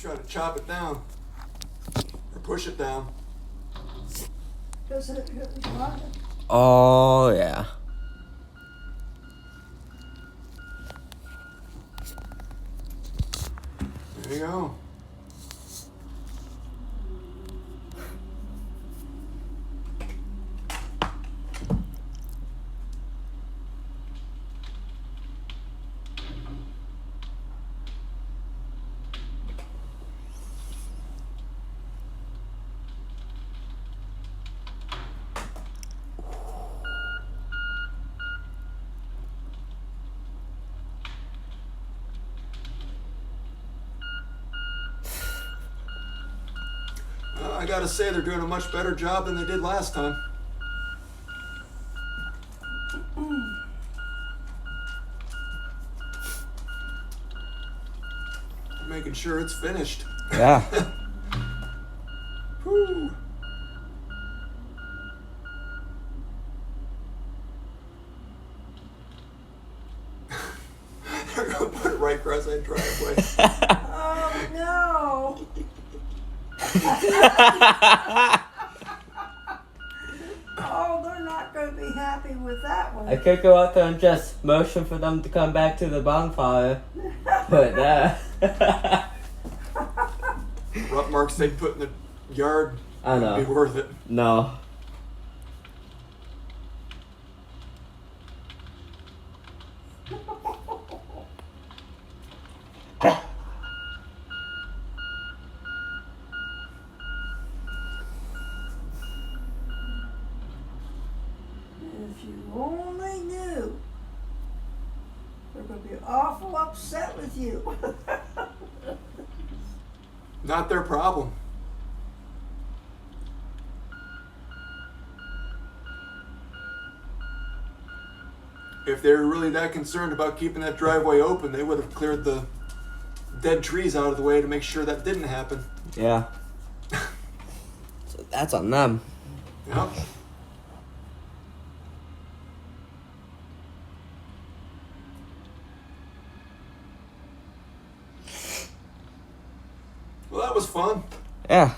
try to chop it down or push it down. Oh, yeah. There you go. I gotta say, they're doing a much better job than they did last time. Making sure it's finished. Yeah. Whew. They're gonna put it right across that driveway. Oh no! Oh, they're not going to be happy with that one. I could go out there and just motion for them to come back to the bonfire. But, Rough marks they put in the yard I would be know. worth it. No. If you only knew, they're going to be awful upset with you. Not their problem. If they were really that concerned about keeping that driveway open, they would have cleared the dead trees out of the way to make sure that didn't happen. Yeah. So that's on them. Yep. Well, that was fun. Yeah.